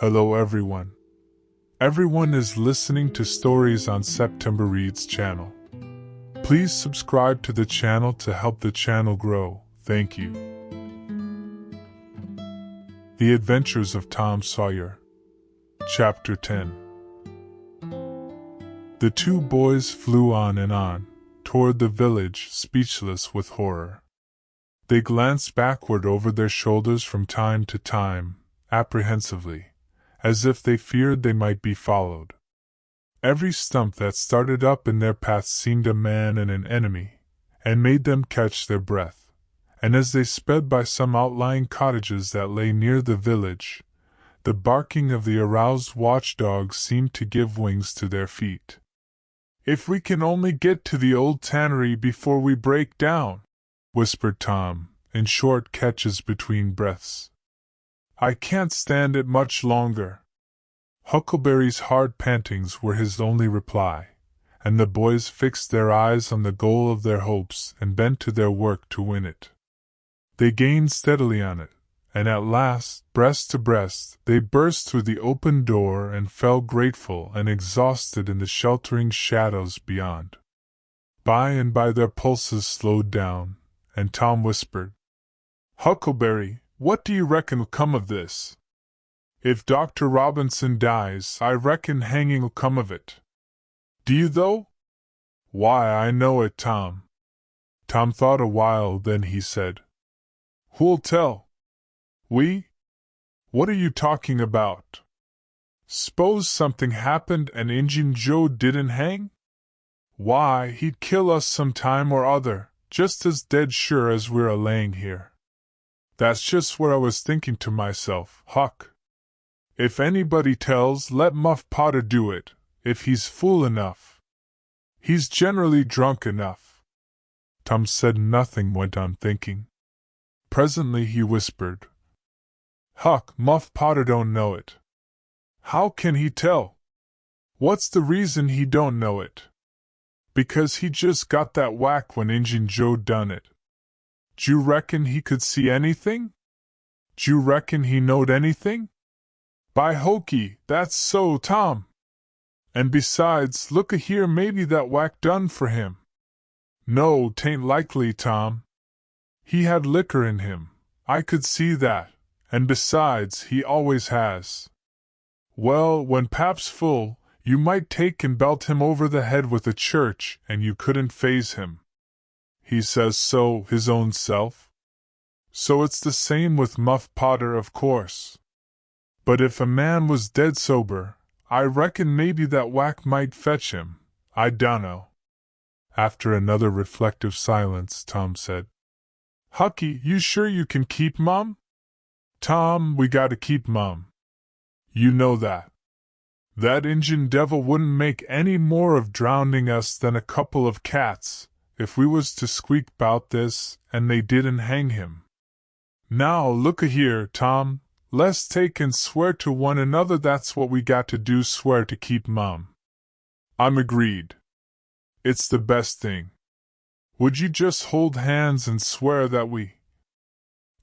Hello everyone. Everyone is listening to stories on September Reads channel. Please subscribe to the channel to help the channel grow. Thank you. The Adventures of Tom Sawyer. Chapter 10. The two boys flew on and on, toward the village, speechless with horror. They glanced backward over their shoulders from time to time, apprehensively, as if they feared they might be followed. Every stump that started up in their path seemed a man and an enemy, and made them catch their breath, and as they sped by some outlying cottages that lay near the village, the barking of the aroused watchdogs seemed to give wings to their feet. "If we can only get to the old tannery before we break down," whispered Tom, in short catches between breaths. "I can't stand it much longer." Huckleberry's hard pantings were his only reply, and the boys fixed their eyes on the goal of their hopes and bent to their work to win it. They gained steadily on it, and at last, breast to breast, they burst through the open door and fell grateful and exhausted in the sheltering shadows beyond. By and by their pulses slowed down, and Tom whispered, "Huckleberry, what do you reckon'll come of this? If Dr. Robinson dies, I reckon hanging'll come of it. Do you though?" "Why, I know it, Tom." Tom thought a while, then he said, "Who'll tell?" "We? What are you talking about? S'pose something happened and Injun Joe didn't hang? Why, he'd kill us some time or other, just as dead sure as we're a-laying here." "That's just what I was thinking to myself, Huck. If anybody tells, let Muff Potter do it, if he's fool enough. He's generally drunk enough." Tom said nothing, went on thinking. Presently he whispered, "Huck, Muff Potter don't know it." "How can he tell?" "What's the reason he don't know it?" "Because he just got that whack when Injun Joe done it." "D'you reckon he could see anything? D'you reckon he knowed anything?" "By hokey, that's so, Tom. And besides, look-a-here, maybe that whack done for him." "No, 'tain't likely, Tom. He had liquor in him, I could see that, and besides, he always has." "Well, when Pap's full, you might take and belt him over the head with a church, and you couldn't faze him." "He says so, his own self." "So it's the same with Muff Potter, of course. But if a man was dead sober, I reckon maybe that whack might fetch him, I dunno." After another reflective silence, Tom said, "Hucky, you sure you can keep Mum?" "Tom, we gotta keep Mum. You know that. That Injun devil wouldn't make any more of drowning us than a couple of cats, if we was to squeak 'bout this, and they didn't hang him. Now, look-a-here, Tom, let's take and swear to one another that's what we got to do, swear to keep Mum." "I'm agreed. It's the best thing. Would you just hold hands and swear that we—"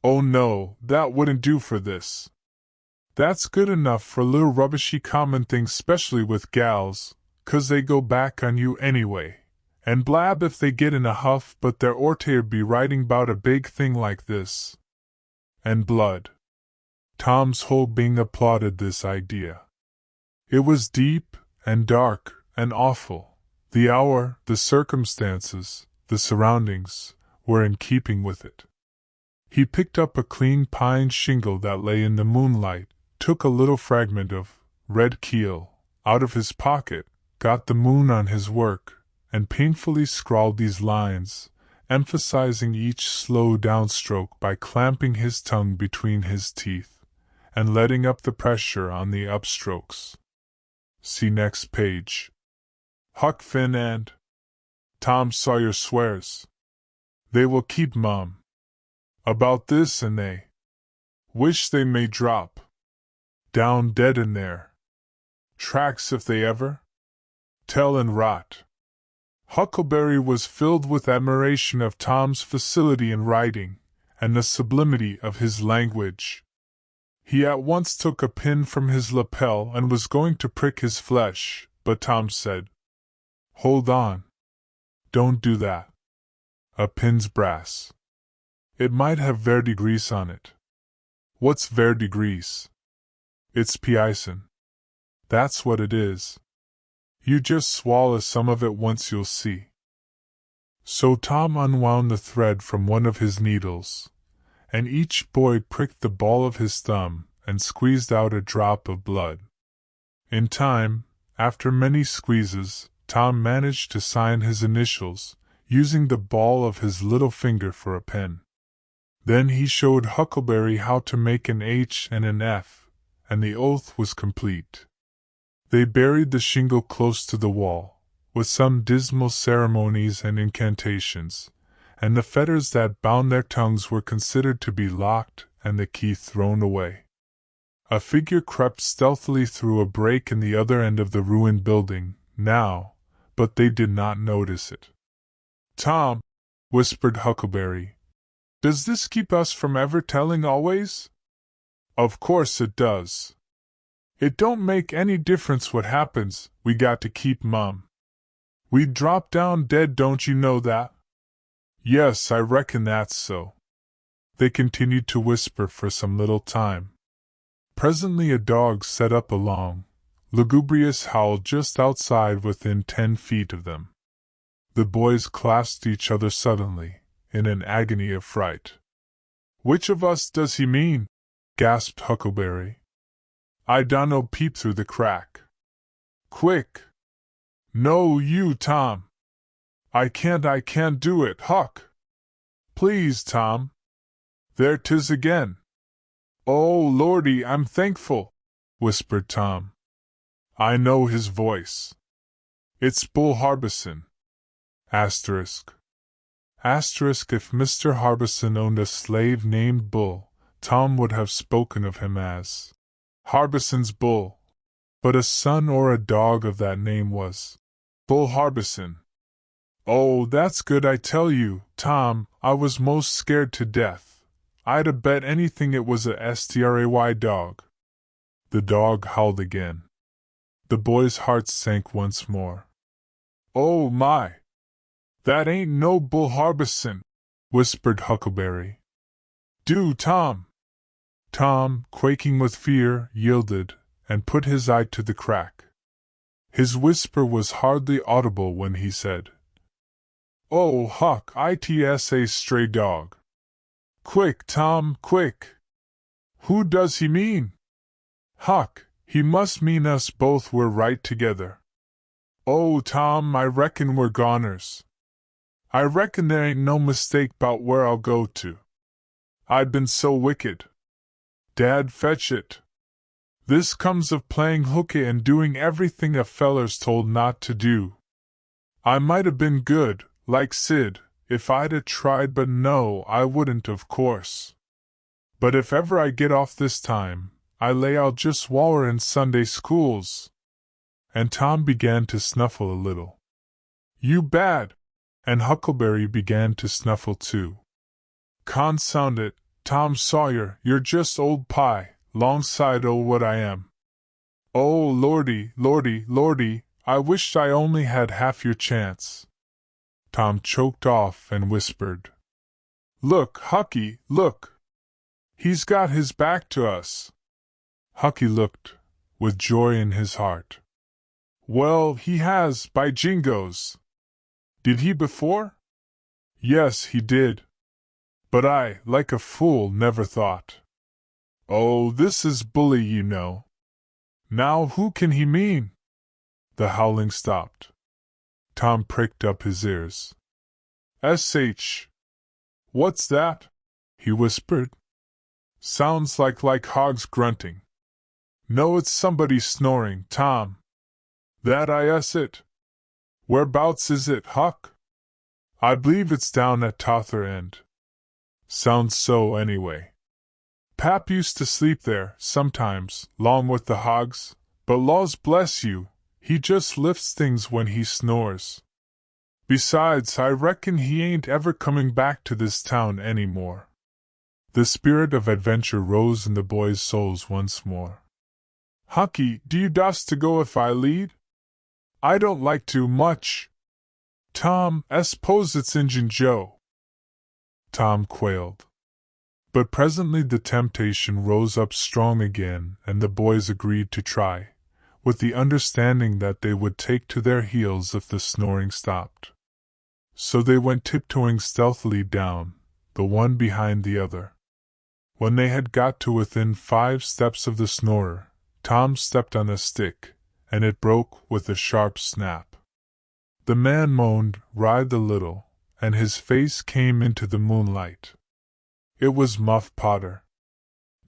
"Oh no, that wouldn't do for this. That's good enough for little rubbishy common things, specially with gals, 'cause they go back on you anyway, and blab if they get in a huff, but they're orter be writing 'bout a big thing like this. And blood." Tom's whole being applauded this idea. It was deep, and dark, and awful. The hour, the circumstances, the surroundings, were in keeping with it. He picked up a clean pine shingle that lay in the moonlight, took a little fragment of red keel out of his pocket, got the moon on his work, and painfully scrawled these lines, emphasizing each slow downstroke by clamping his tongue between his teeth, and letting up the pressure on the upstrokes. See next page. Huck Finn and Tom Sawyer swears they will keep Mum. About this, and they wish they may drop down dead in their tracks if they ever tell and rot. Huckleberry was filled with admiration of Tom's facility in writing, and the sublimity of his language. He at once took a pin from his lapel and was going to prick his flesh, but Tom said, "Hold on. Don't do that. A pin's brass. It might have verdigris on it." "What's verdigris?" "It's pison. That's what it is. You just swallow some of it once, you'll see." So Tom unwound the thread from one of his needles, and each boy pricked the ball of his thumb and squeezed out a drop of blood. In time, after many squeezes, Tom managed to sign his initials, using the ball of his little finger for a pen. Then he showed Huckleberry how to make an H and an F, and the oath was complete. They buried the shingle close to the wall, with some dismal ceremonies and incantations, and the fetters that bound their tongues were considered to be locked and the key thrown away. A figure crept stealthily through a break in the other end of the ruined building, now, but they did not notice it. "Tom," whispered Huckleberry, "does this keep us from ever telling always?" "Of course it does. It don't make any difference what happens, we got to keep mum. We'd drop down dead, don't you know that?" "Yes, I reckon that's so." They continued to whisper for some little time. Presently a dog set up a long, lugubrious howl just outside within 10 feet of them. The boys clasped each other suddenly, in an agony of fright. "Which of us does he mean?" gasped Huckleberry. "I dunno, peep through the crack." "Quick!" "No, you, Tom." I can't do it, Huck." "Please, Tom." "There 'tis again." "Oh, Lordy, I'm thankful," whispered Tom. I know his voice. "It's Bull Harbison." Asterisk. Asterisk. If Mr. Harbison owned a slave named Bull, Tom would have spoken of him as Harbison's Bull. But a son or a dog of that name was Bull Harbison. "Oh, that's good, I tell you, Tom. I was most scared to death. I'd a bet anything it was a stray dog." The dog howled again. The boys' hearts sank once more. "Oh my! That ain't no Bull Harbison," whispered Huckleberry. "Do, Tom." Tom, quaking with fear, yielded, and put his eye to the crack. His whisper was hardly audible when he said, "Oh, Huck, it's a stray dog." "Quick, Tom, quick! Who does he mean?" "Huck, he must mean us both. We're right together." "Oh, Tom, I reckon we're goners. I reckon there ain't no mistake 'bout where I'll go to. I been so wicked. Dad, fetch it. This comes of playing hooky and doing everything a feller's told not to do. I might have been good, like Sid, if I'd a tried, but no, I wouldn't, of course. But if ever I get off this time, I lay I'll just waller in Sunday schools." And Tom began to snuffle a little. "You bad!" And Huckleberry began to snuffle too. "Consound it, Tom Sawyer, you're just old pie, 'longside o' what I am. Oh, Lordy, Lordy, Lordy, I wished I only had half your chance." Tom choked off and whispered, "Look, Hucky, look! He's got his back to us." Hucky looked, with joy in his heart. "Well, he has, by jingoes! Did he before?" "Yes, he did. But I, like a fool, never thought. Oh, this is bully, you know. Now who can he mean?" The howling stopped. Tom pricked up his ears. "Sh! What's that?" he whispered. "Sounds like hogs grunting." "No, it's somebody snoring, Tom." "That is it. Whereabouts is it, Huck?" "I believe it's down at t'other end." "Sounds so, anyway. Pap used to sleep there, sometimes, 'long with the hogs, but laws bless you, he just lifts things when he snores. Besides, I reckon he ain't ever coming back to this town any more." The spirit of adventure rose in the boys' souls once more. "Hucky, do you dast to go if I lead?" "I don't like to much." "Tom, s'pose it's Injun Joe." Tom quailed. But presently the temptation rose up strong again, and the boys agreed to try, with the understanding that they would take to their heels if the snoring stopped. So they went tiptoeing stealthily down, the one behind the other. When they had got to within 5 steps of the snorer, Tom stepped on a stick, and it broke with a sharp snap. The man moaned, writhed a little, and his face came into the moonlight. It was Muff Potter.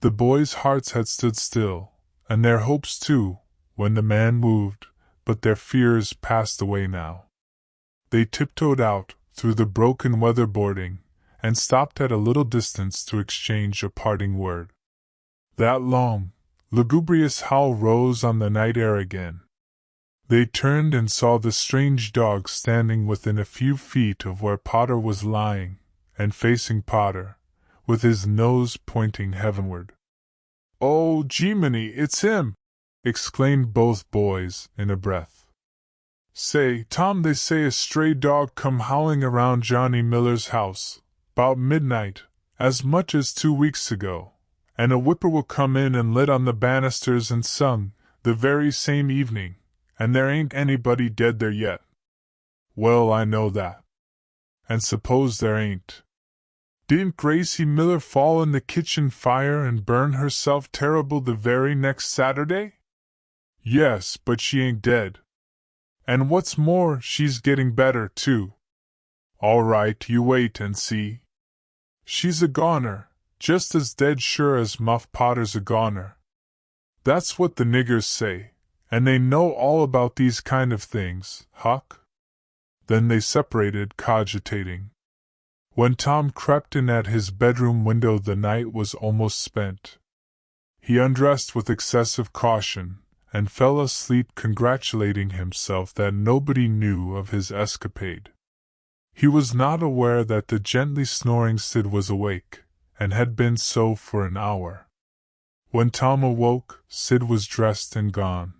The boys' hearts had stood still, and their hopes too, when the man moved, but their fears passed away now. They tiptoed out, through the broken weatherboarding, and stopped at a little distance to exchange a parting word. That long, lugubrious howl rose on the night air again. They turned and saw the strange dog standing within a few feet of where Potter was lying, and facing Potter, with his nose pointing heavenward. "Oh, Jiminy, it's him!" exclaimed both boys in a breath. "Say, Tom, they say a stray dog come howling around Johnny Miller's house, 'bout midnight, as much as 2 weeks ago, and a whippoorwill come in and lit on the banisters and sung, the very same evening, and there ain't anybody dead there yet." "Well, I know that. And suppose there ain't. Didn't Gracie Miller fall in the kitchen fire and burn herself terrible the very next Saturday?" "Yes, but she ain't dead. And what's more, she's getting better, too." "All right, you wait and see." "She's a goner, just as dead sure as Muff Potter's a goner." "That's what the niggers say, and they know all about these kind of things, Huck." Then they separated, cogitating. When Tom crept in at his bedroom window, the night was almost spent. He undressed with excessive caution, and fell asleep congratulating himself that nobody knew of his escapade. He was not aware that the gently snoring Sid was awake, and had been so for an hour. When Tom awoke, Sid was dressed and gone.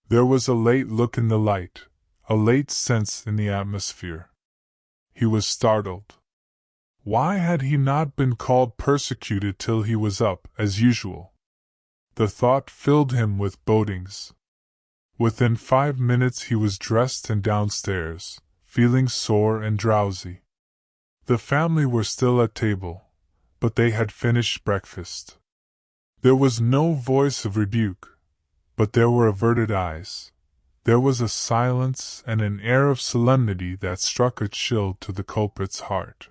There was a late look in the light, a late sense in the atmosphere. He was startled. Why had he not been called persecuted till he was up, as usual? The thought filled him with bodings. Within 5 minutes he was dressed and downstairs, feeling sore and drowsy. The family were still at table, but they had finished breakfast. There was no voice of rebuke, but there were averted eyes. There was a silence and an air of solemnity that struck a chill to the culprit's heart.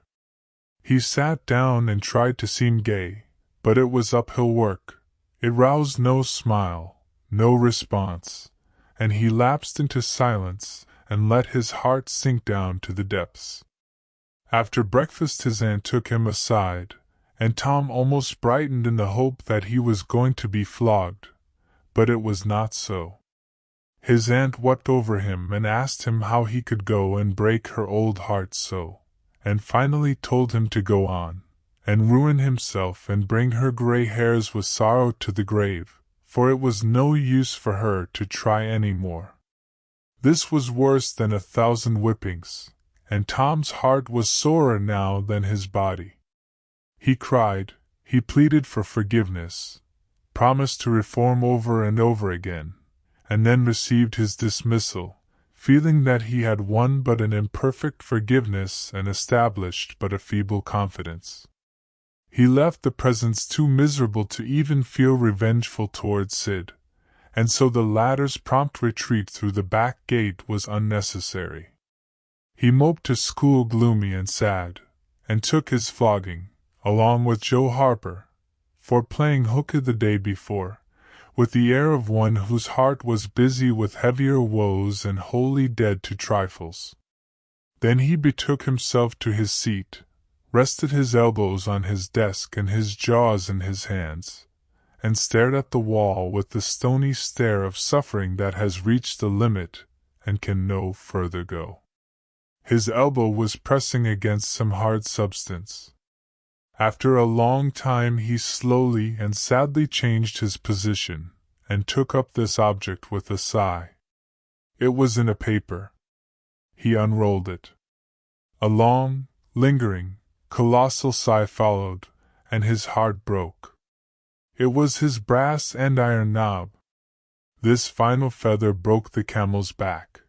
He sat down and tried to seem gay, but it was uphill work. It roused no smile, no response, and he lapsed into silence and let his heart sink down to the depths. After breakfast his aunt took him aside, and Tom almost brightened in the hope that he was going to be flogged, but it was not so. His aunt wept over him and asked him how he could go and break her old heart so, and finally told him to go on, and ruin himself and bring her gray hairs with sorrow to the grave, for it was no use for her to try any more. This was worse than 1,000 whippings, and Tom's heart was sorer now than his body. He cried, he pleaded for forgiveness, promised to reform over and over again, and then received his dismissal, feeling that he had won but an imperfect forgiveness and established but a feeble confidence. He left the presence too miserable to even feel revengeful towards Sid, and so the latter's prompt retreat through the back gate was unnecessary. He moped to school gloomy and sad, and took his flogging, along with Joe Harper, for playing hooky the day before, with the air of one whose heart was busy with heavier woes and wholly dead to trifles. Then he betook himself to his seat, rested his elbows on his desk and his jaws in his hands, and stared at the wall with the stony stare of suffering that has reached the limit and can no further go. His elbow was pressing against some hard substance. After a long time he slowly and sadly changed his position, and took up this object with a sigh. It was in a paper. He unrolled it. A long, lingering, colossal sigh followed, and his heart broke. It was his brass and iron knob. This final feather broke the camel's back.